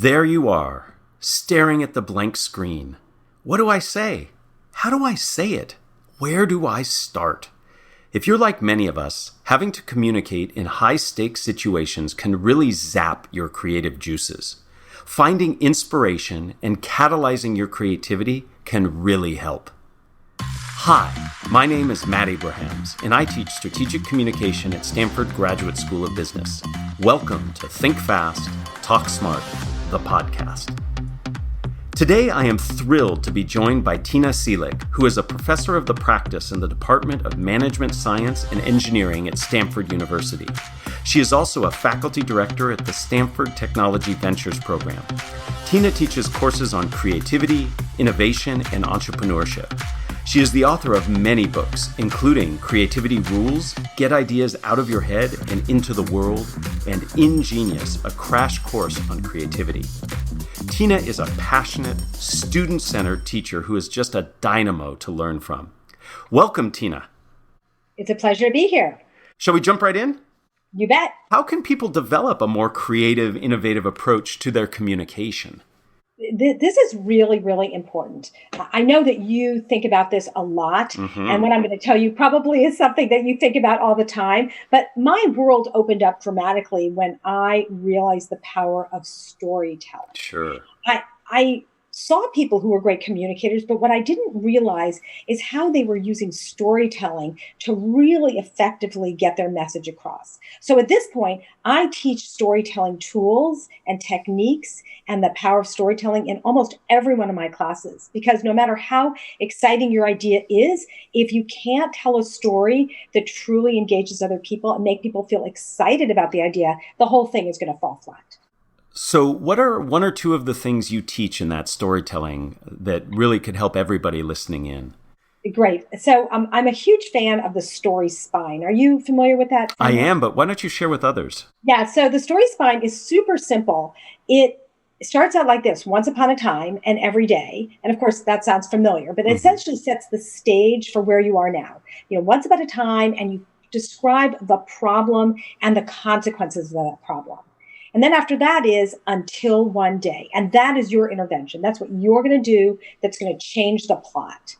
There you are, staring at the blank screen. What do I say? How do I say it? Where do I start? If you're like many of us, having to communicate in high-stakes situations can really zap your creative juices. Finding inspiration and catalyzing your creativity can really help. Hi, my name is Matt Abrahams, and I teach strategic communication at Stanford Graduate School of Business. Welcome to Think Fast, Talk Smart, the podcast. Today, I am thrilled to be joined by Tina Seelig, who is a professor of the practice in the Department of Management Science and Engineering at Stanford University. She is also a faculty director at the Stanford Technology Ventures program. Tina teaches courses on creativity, innovation, and entrepreneurship. She is the author of many books, including Creativity Rules, Get Ideas Out of Your Head and Into the World, and Ingenious, a crash course on creativity. Tina is a passionate, student-centered teacher who is just a dynamo to learn from. Welcome, Tina. It's a pleasure to be here. Shall we jump right in? You bet. How can people develop a more creative, innovative approach to their communication? This is really, really important. I know that you think about this a lot, and what I'm going to tell you probably is something that you think about all the time, but my world opened up dramatically when I realized the power of storytelling. Sure. I saw people who were great communicators, but what I didn't realize is how they were using storytelling to really effectively get their message across. So at this point, I teach storytelling tools and techniques and the power of storytelling in almost every one of my classes, because no matter how exciting your idea is, if you can't tell a story that truly engages other people and make people feel excited about the idea, the whole thing is going to fall flat. So what are one or two of the things you teach in that storytelling that really could help everybody listening in? Great. So I'm a huge fan of the story spine. Are you familiar with that? I am, but why don't you share with others? Yeah, so the story spine is super simple. It starts out like this: once upon a time and every day. And of course, that sounds familiar, but it essentially sets the stage for where you are now. Once upon a time, and you describe the problem and the consequences of that problem. And then after that is until one day. And that is your intervention. That's what you're going to do that's going to change the plot.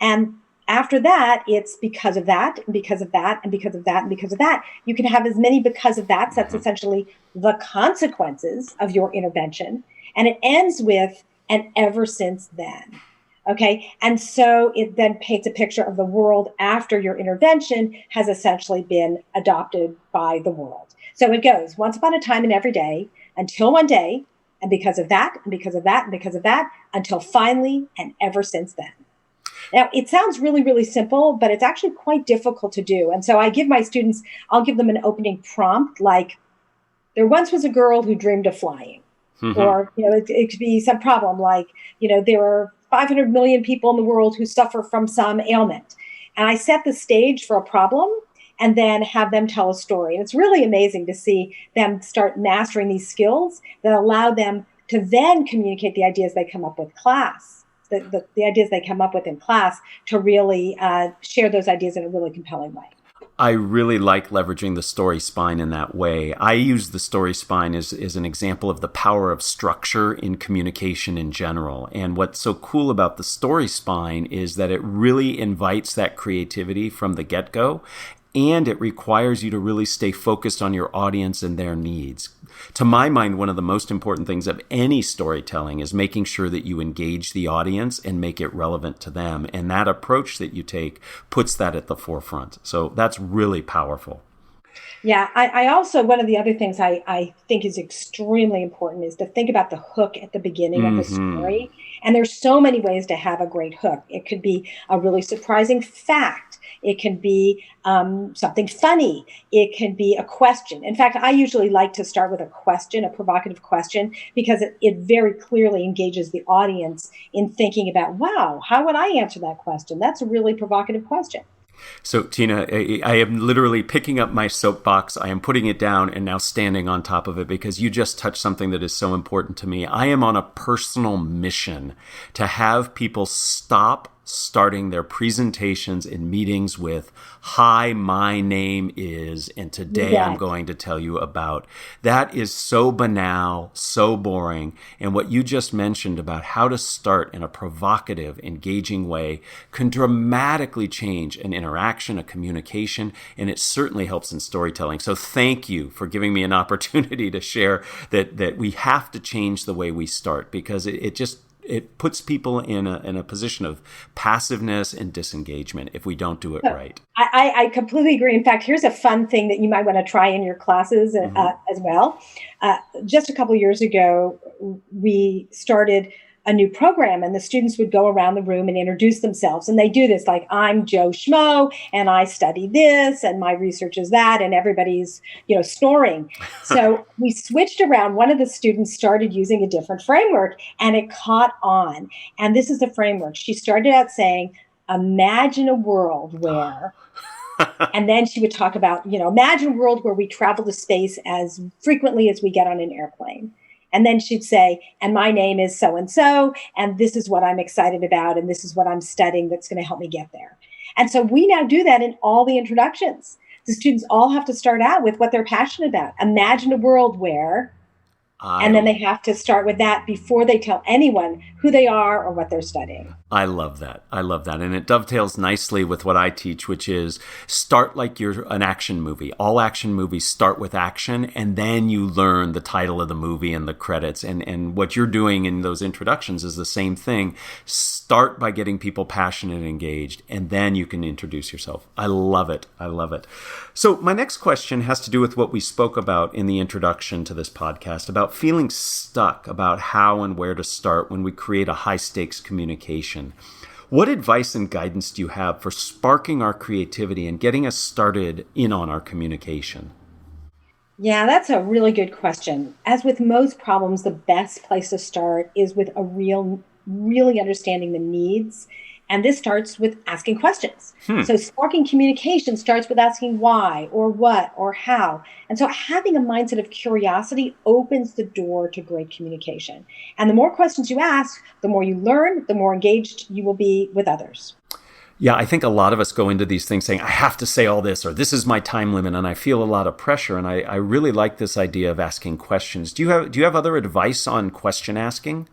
And after that, it's because of that, and because of that, and because of that, and because of that. You can have as many because of that. So that's essentially the consequences of your intervention. And it ends with and ever since then. Okay. And so it then paints a picture of the world after your intervention has essentially been adopted by the world. So it goes once upon a time and every day, until one day, and because of that, and because of that, and because of that, until finally and ever since then. Now, it sounds really, really simple, but it's actually quite difficult to do. And so I give my students, I'll give them an opening prompt like, there once was a girl who dreamed of flying. Or, it could be some problem like, there are 500 million people in the world who suffer from some ailment. And I set the stage for a problem and then have them tell a story. And it's really amazing to see them start mastering these skills that allow them to then communicate the ideas they come up with the ideas they come up with in class to really share those ideas in a really compelling way. I really like leveraging the story spine in that way. I use the story spine as an example of the power of structure in communication in general. And what's so cool about the story spine is that it really invites that creativity from the get-go. And it requires you to really stay focused on your audience and their needs. To my mind, one of the most important things of any storytelling is making sure that you engage the audience and make it relevant to them. And that approach that you take puts that at the forefront. So that's really powerful. Yeah, I also, one of the other things I think is extremely important is to think about the hook at the beginning of the story. And there's so many ways to have a great hook. It could be a really surprising fact. It can be something funny. It can be a question. In fact, I usually like to start with a question, a provocative question, because it very clearly engages the audience in thinking about, wow, how would I answer that question? That's a really provocative question. So, Tina, I am literally picking up my soapbox. I am putting it down and now standing on top of it because you just touched something that is so important to me. I am on a personal mission to have people stop starting their presentations and meetings with, "Hi, my name is, and today I'm going to tell you about." That is so banal, so boring. And what you just mentioned about how to start in a provocative, engaging way can dramatically change an interaction, a communication, and it certainly helps in storytelling. So thank you for giving me an opportunity to share that we have to change the way we start, because it puts people in a position of passiveness and disengagement if we don't do it right. I completely agree. In fact, here's a fun thing that you might want to try in your classes as well. Just a couple of years ago, we started a new program, and the students would go around the room and introduce themselves. And they do this like, "I'm Joe Schmo, and I study this, and my research is that," and everybody's, snoring. So we switched around. One of the students started using a different framework, and it caught on. And this is the framework. She started out saying, "Imagine a world where," and then she would talk about, "Imagine a world where we travel to space as frequently as we get on an airplane." And then she'd say, "And my name is so-and-so, and this is what I'm excited about, and this is what I'm studying that's going to help me get there." And so we now do that in all the introductions. The students all have to start out with what they're passionate about. Imagine a world where, and then they have to start with that before they tell anyone who they are or what they're studying. I love that. And it dovetails nicely with what I teach, which is start like you're an action movie. All action movies start with action, and then you learn the title of the movie and the credits. And what you're doing in those introductions is the same thing. Start by getting people passionate and engaged, and then you can introduce yourself. I love it. So my next question has to do with what we spoke about in the introduction to this podcast, about feeling stuck, about how and where to start when we create a high-stakes communication. What advice and guidance do you have for sparking our creativity and getting us started in on our communication? Yeah, that's a really good question. As with most problems, the best place to start is with really understanding the needs. And this starts with asking questions. So sparking communication starts with asking why or what or how. And so having a mindset of curiosity opens the door to great communication. And the more questions you ask, the more you learn, the more engaged you will be with others. Yeah, I think a lot of us go into these things saying, "I have to say all this," or "this is my time limit," and I feel a lot of pressure. And I really like this idea of asking questions. Do you have other advice on question asking?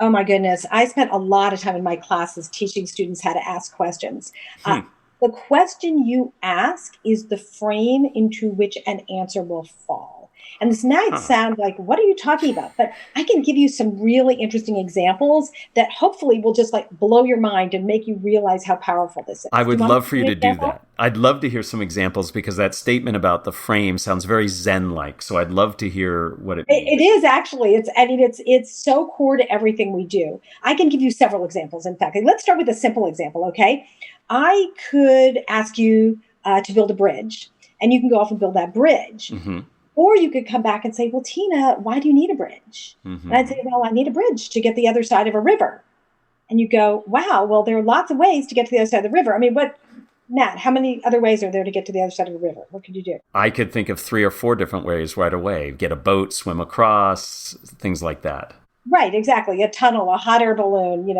Oh my goodness. I spent a lot of time in my classes teaching students how to ask questions. The question you ask is the frame into which an answer will fall. And this might sound like, what are you talking about? But I can give you some really interesting examples that hopefully will just like blow your mind and make you realize how powerful this is. I would love for you to do that. I'd love to hear some examples, because that statement about the frame sounds very Zen-like. So I'd love to hear what it means. It is actually. It's so core to everything we do. I can give you several examples. In fact, let's start with a simple example, okay? I could ask you to build a bridge, and you can go off and build that bridge. Or you could come back and say, "Well, Tina, why do you need a bridge?" And I'd say, "Well, I need a bridge to get the other side of a river." And you go, "Wow, well, there are lots of ways to get to the other side of the river." I mean, Matt, how many other ways are there to get to the other side of the river? What could you do? I could think of 3 or 4 different ways right away. Get a boat, swim across, things like that. Right, exactly. A tunnel, a hot air balloon,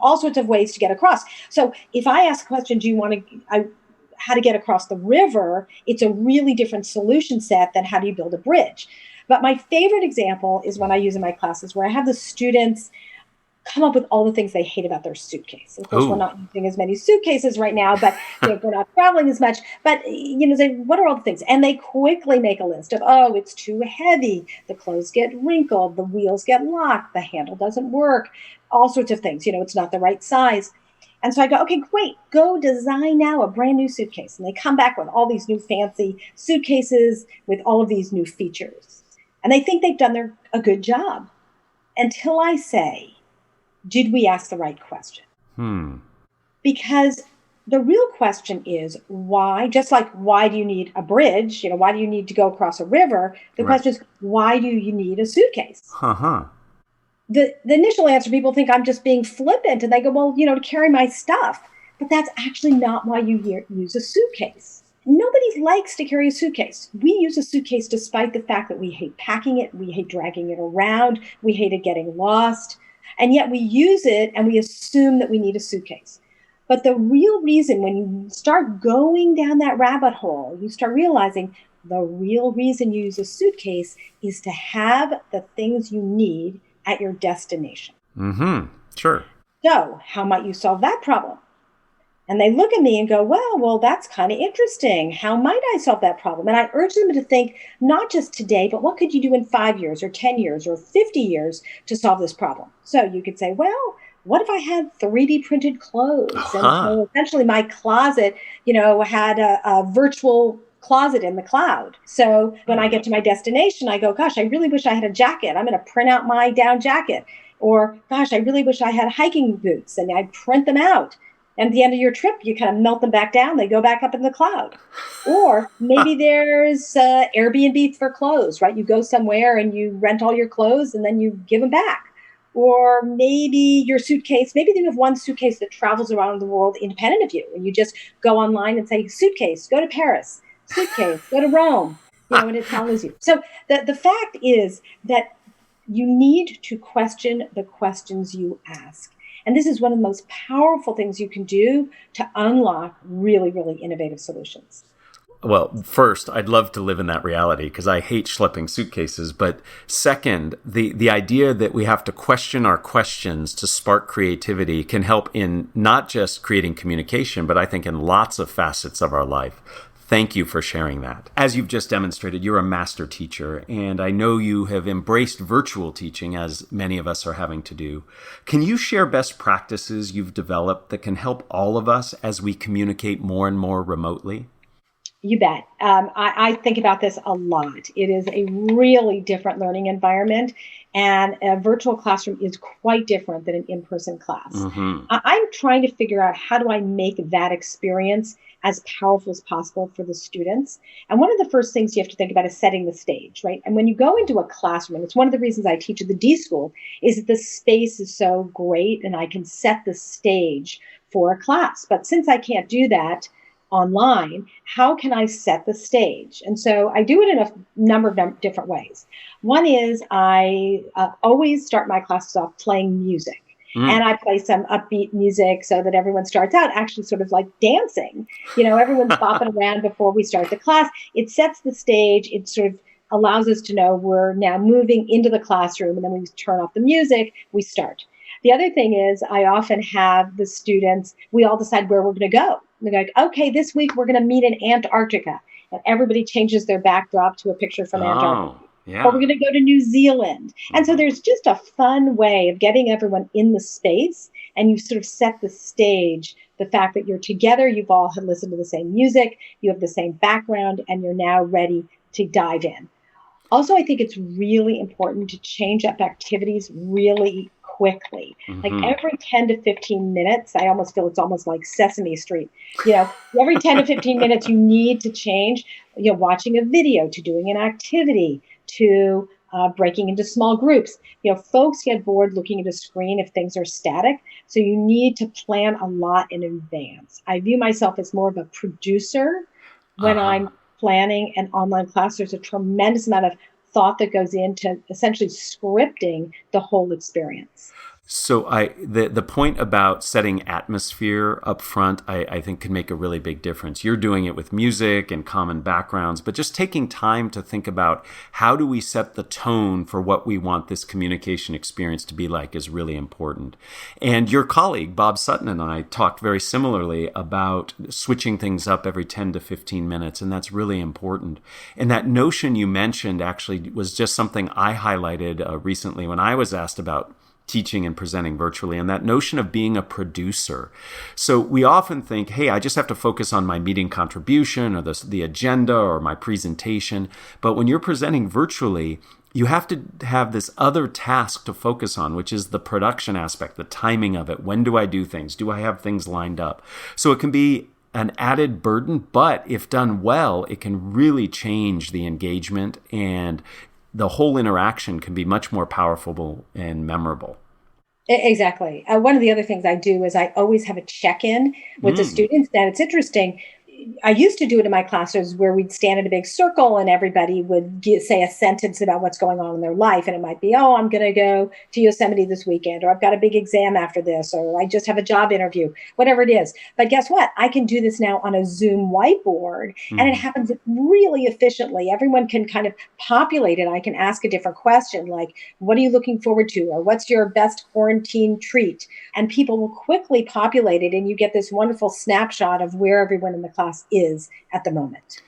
all sorts of ways to get across. So if I ask a question, how to get across the river, it's a really different solution set than how do you build a bridge. But my favorite example is when I use in my classes where I have the students come up with all the things they hate about their suitcase. Of course, we're not using as many suitcases right now, but we're not traveling as much. But, say, what are all the things? And they quickly make a list of, it's too heavy. The clothes get wrinkled. The wheels get locked. The handle doesn't work. All sorts of things. It's not the right size. And so I go, okay, great, go design now a brand new suitcase. And they come back with all these new fancy suitcases with all of these new features. And they think they've done a good job until I say, did we ask the right question? Because the real question is why, just like why do you need a bridge? Why do you need to go across a river? The question is, why do you need a suitcase? The initial answer, people think I'm just being flippant, and they go, well, to carry my stuff. But that's actually not why you use a suitcase. Nobody likes to carry a suitcase. We use a suitcase despite the fact that we hate packing it, we hate dragging it around, we hate it getting lost, and yet we use it and we assume that we need a suitcase. But the real reason, when you start going down that rabbit hole, you start realizing the real reason you use a suitcase is to have the things you need at your destination. Mm-hmm. Sure. So how might you solve that problem? And they look at me and go, well, that's kind of interesting. How might I solve that problem? And I urge them to think not just today, but what could you do in 5 years or 10 years or 50 years to solve this problem? So you could say, well, what if I had 3D printed clothes? Uh-huh. And so essentially my closet, had a virtual closet in the cloud. So when I get to my destination, I go, gosh, I really wish I had a jacket. I'm going to print out my down jacket. Or, gosh, I really wish I had hiking boots, and I print them out. And at the end of your trip, you kind of melt them back down. They go back up in the cloud. Or maybe there's Airbnb for clothes, right? You go somewhere and you rent all your clothes and then you give them back. Or maybe your suitcase, maybe you have one suitcase that travels around the world independent of you. And you just go online and say, suitcase, go to Paris. Suitcase, go to Rome. And it tells you. So the fact is that you need to question the questions you ask. And this is one of the most powerful things you can do to unlock really, really innovative solutions. Well, first, I'd love to live in that reality because I hate schlepping suitcases. But second, the idea that we have to question our questions to spark creativity can help in not just creating communication, but I think in lots of facets of our life. Thank you for sharing that. As you've just demonstrated, you're a master teacher, and I know you have embraced virtual teaching, as many of us are having to do. Can you share best practices you've developed that can help all of us as we communicate more and more remotely? You bet. I think about this a lot. It is a really different learning environment, and a virtual classroom is quite different than an in-person class. Mm-hmm. I'm trying to figure out, how do I make that experience as powerful as possible for the students? And one of the first things you have to think about is setting the stage, right? And when you go into a classroom, and it's one of the reasons I teach at the D School, is that the space is so great and I can set the stage for a class. But since I can't do that online, how can I set the stage? And so I do it in a number of different ways. One is I always start my classes off playing music. And I play some upbeat music so that everyone starts out actually sort of like dancing. Everyone's bopping around before we start the class. It sets the stage. It sort of allows us to know we're now moving into the classroom, and then we turn off the music, we start. The other thing is I often have the students, we all decide where we're going to go. They're like, okay, this week we're going to meet in Antarctica. And everybody changes their backdrop to a picture from Antarctica. Yeah. Or we're going to go to New Zealand. And so there's just a fun way of getting everyone in the space, and you sort of set the stage, the fact that you're together, you've all listened to the same music, you have the same background, and you're now ready to dive in. Also, I think it's really important to change up activities really quickly. Like every 10 to 15 minutes, I almost feel it's almost like Sesame Street. Every 10 to 15 minutes, you need to change, watching a video to doing an activity to breaking into small groups. Folks get bored looking at a screen if things are static. So you need to plan a lot in advance. I view myself as more of a producer when I'm planning an online class. There's a tremendous amount of thought that goes into essentially scripting the whole experience. So the point about setting atmosphere up front, I think can make a really big difference. You're doing it with music and common backgrounds, but just taking time to think about how do we set the tone for what we want this communication experience to be like is really important. And your colleague, Bob Sutton, and I talked very similarly about switching things up every 10 to 15 minutes, and that's really important. And that notion you mentioned actually was just something I highlighted recently when I was asked about teaching and presenting virtually, and that notion of being a producer. So we often think, hey, I just have to focus on my meeting contribution or the agenda or my presentation. But when you're presenting virtually, you have to have this other task to focus on, which is the production aspect, the timing of it. When do I do things? Do I have things lined up? So it can be an added burden, but if done well, it can really change the engagement, and the whole interaction can be much more powerful and memorable. Exactly. One of the other things I do is I always have a check-in with the students. Now, it's interesting. I used to do it in my classes where we'd stand in a big circle and everybody would say a sentence about what's going on in their life. And it might be, oh, I'm going to go to Yosemite this weekend, or I've got a big exam after this, or I just have a job interview, whatever it is. But guess what? I can do this now on a Zoom whiteboard, and it happens really efficiently. Everyone can kind of populate it. I can ask a different question, like, what are you looking forward to? Or what's your best quarantine treat? And people will quickly populate it, and you get this wonderful snapshot of where everyone in the class is at the moment.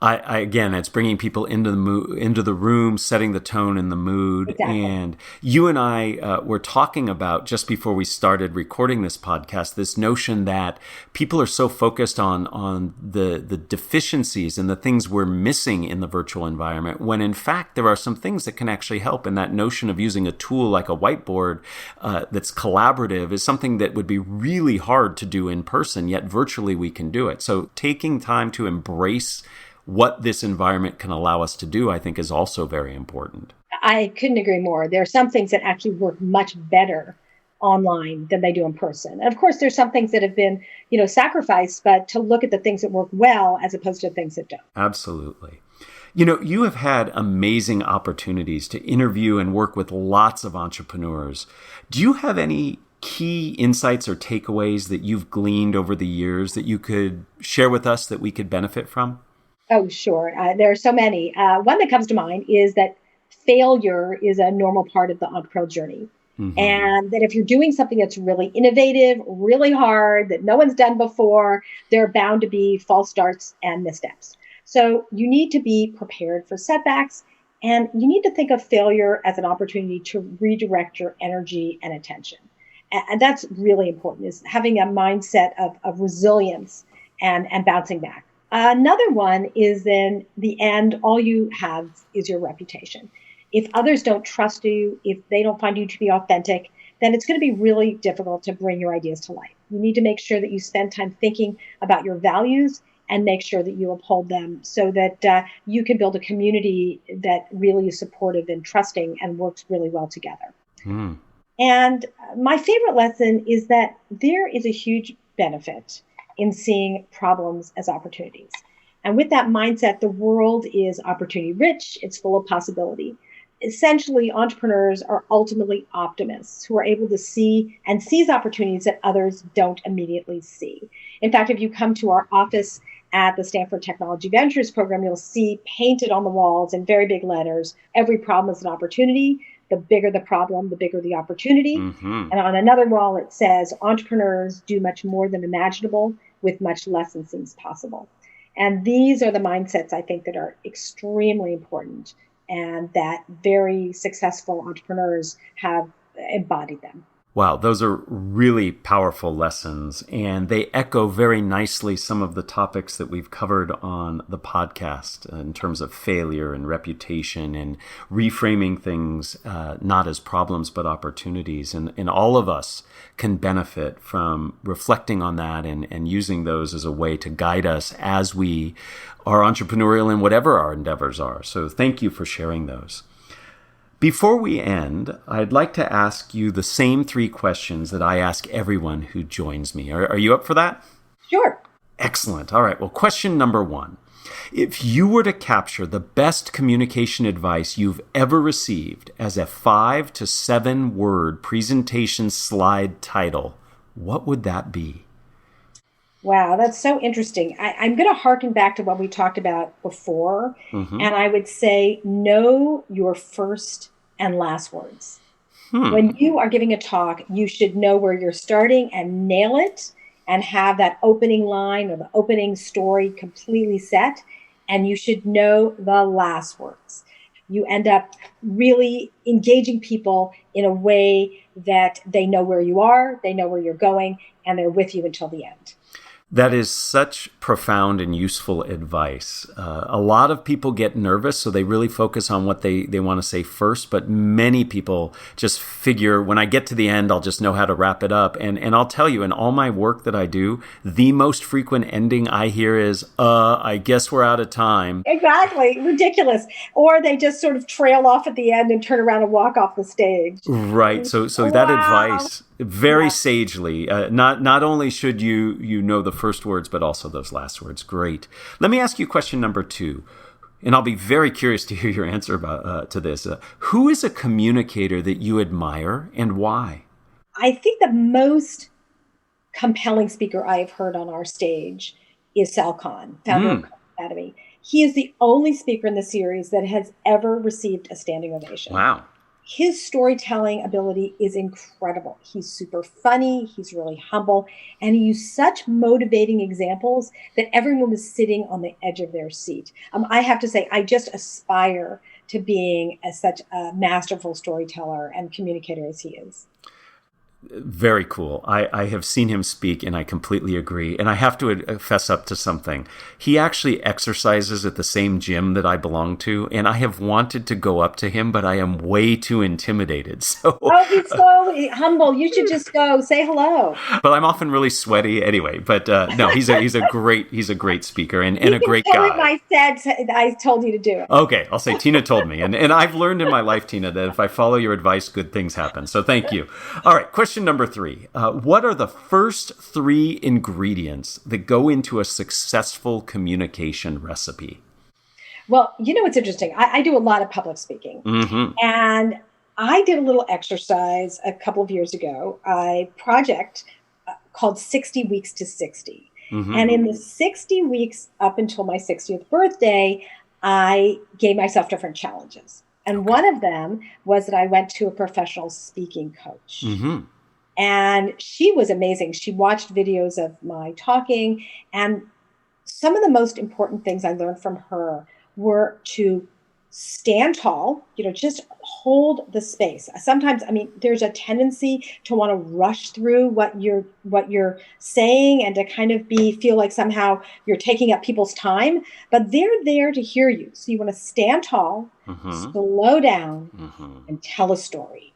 Again, it's bringing people into the room, setting the tone and the mood. Exactly. And you and I were talking about, just before we started recording this podcast, this notion that people are so focused on the deficiencies and the things we're missing in the virtual environment, when in fact there are some things that can actually help. And that notion of using a tool like a whiteboard that's collaborative is something that would be really hard to do in person, yet virtually we can do it. So taking time to embrace what this environment can allow us to do, I think, is also very important. I couldn't agree more. There are some things that actually work much better online than they do in person. And of course, there's some things that have been, sacrificed, but to look at the things that work well as opposed to things that don't. Absolutely. You have had amazing opportunities to interview and work with lots of entrepreneurs. Do you have any key insights or takeaways that you've gleaned over the years that you could share with us that we could benefit from? Oh, sure. There are so many. One that comes to mind is that failure is a normal part of the entrepreneurial journey. And that if you're doing something that's really innovative, really hard, that no one's done before, there are bound to be false starts and missteps. So you need to be prepared for setbacks, and you need to think of failure as an opportunity to redirect your energy and attention. And that's really important, is having a mindset of resilience and bouncing back. Another one is, in the end, all you have is your reputation. If others don't trust you, if they don't find you to be authentic, then it's going to be really difficult to bring your ideas to life. You need to make sure that you spend time thinking about your values and make sure that you uphold them so that you can build a community that really is supportive and trusting and works really well together. And my favorite lesson is that there is a huge benefit in seeing problems as opportunities. And with that mindset, the world is opportunity rich. It's full of possibility. Essentially, entrepreneurs are ultimately optimists who are able to see and seize opportunities that others don't immediately see. In fact, if you come to our office at the Stanford Technology Ventures program, you'll see painted on the walls in very big letters, every problem is an opportunity. The bigger the problem, the bigger the opportunity. And on another wall, it says, entrepreneurs do much more than imaginable with much less than seems possible. And these are the mindsets, I think, that are extremely important and that very successful entrepreneurs have embodied them. Wow, those are really powerful lessons, and they echo very nicely some of the topics that we've covered on the podcast in terms of failure and reputation and reframing things not as problems but opportunities. And all of us can benefit from reflecting on that and using those as a way to guide us as we are entrepreneurial in whatever our endeavors are. So thank you for sharing those. Before we end, I'd like to ask you the same 3 questions that I ask everyone who joins me. Are you up for that? Sure. Excellent. All right. Well, question number 1. If you were to capture the best communication advice you've ever received as a 5 to 7 word presentation slide title, what would that be? Wow, that's so interesting. I'm going to harken back to what we talked about before. And I would say, know your first and last words. When you are giving a talk, you should know where you're starting and nail it and have that opening line or the opening story completely set. And you should know the last words. You end up really engaging people in a way that they know where you are, they know where you're going, and they're with you until the end. That is such profound and useful advice. A lot of people get nervous, so they really focus on what they want to say first. But many people just figure, when I get to the end, I'll just know how to wrap it up. And I'll tell you, in all my work that I do, the most frequent ending I hear is, I guess we're out of time. Exactly. Ridiculous. Or they just sort of trail off at the end and turn around and walk off the stage. Right. So that advice Very sagely. Not only should you know the first words, but also those last words. Great. Let me ask you question number 2, and I'll be very curious to hear your answer to this. Who is a communicator that you admire and why? I think the most compelling speaker I have heard on our stage is Sal Khan, founder of Khan Academy. He is the only speaker in the series that has ever received a standing ovation. Wow. His storytelling ability is incredible. He's super funny. He's really humble. And he used such motivating examples that everyone was sitting on the edge of their seat. I have to say, I just aspire to being such a masterful storyteller and communicator as he is. Very cool. I have seen him speak, and I completely agree. And I have to fess up to something. He actually exercises at the same gym that I belong to, and I have wanted to go up to him, but I am way too intimidated. So, he's so humble. You should just go say hello. But I'm often really sweaty anyway. But no, he's a great speaker and a great guy. I told you to do it. Okay, I'll say Tina told me, and I've learned in my life, Tina, that if I follow your advice, good things happen. So thank you. All right, question number 3. What are the first 3 ingredients that go into a successful communication recipe? Well, it's interesting. I do a lot of public speaking. And I did a little exercise a couple of years ago, a project called 60 Weeks to 60. And in the 60 weeks up until my 60th birthday, I gave myself different challenges. And one of them was that I went to a professional speaking coach. And she was amazing. She watched videos of my talking. And some of the most important things I learned from her were to stand tall, just hold the space. Sometimes, there's a tendency to want to rush through what you're saying and to kind of feel like somehow you're taking up people's time, but they're there to hear you. So you want to stand tall, slow down, and tell a story.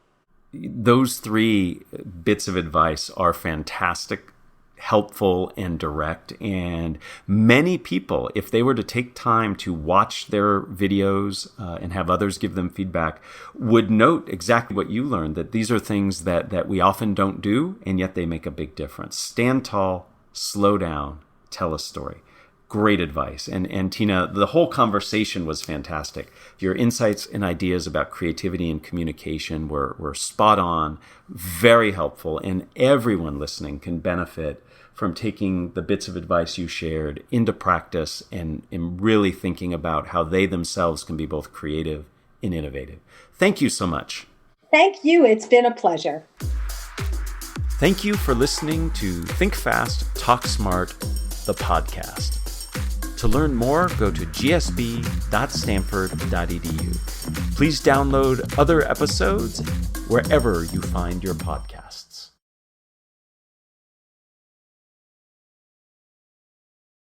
Those 3 bits of advice are fantastic, helpful, and direct. And many people, if they were to take time to watch their videos and have others give them feedback, would note exactly what you learned, that these are things that we often don't do, and yet they make a big difference. Stand tall, slow down, tell a story. Great advice. And Tina, the whole conversation was fantastic. Your insights and ideas about creativity and communication were spot on, very helpful, and everyone listening can benefit from taking the bits of advice you shared into practice and really thinking about how they themselves can be both creative and innovative. Thank you so much. Thank you. It's been a pleasure. Thank you for listening to Think Fast, Talk Smart, the podcast. To learn more, go to gsb.stanford.edu. Please download other episodes wherever you find your podcasts.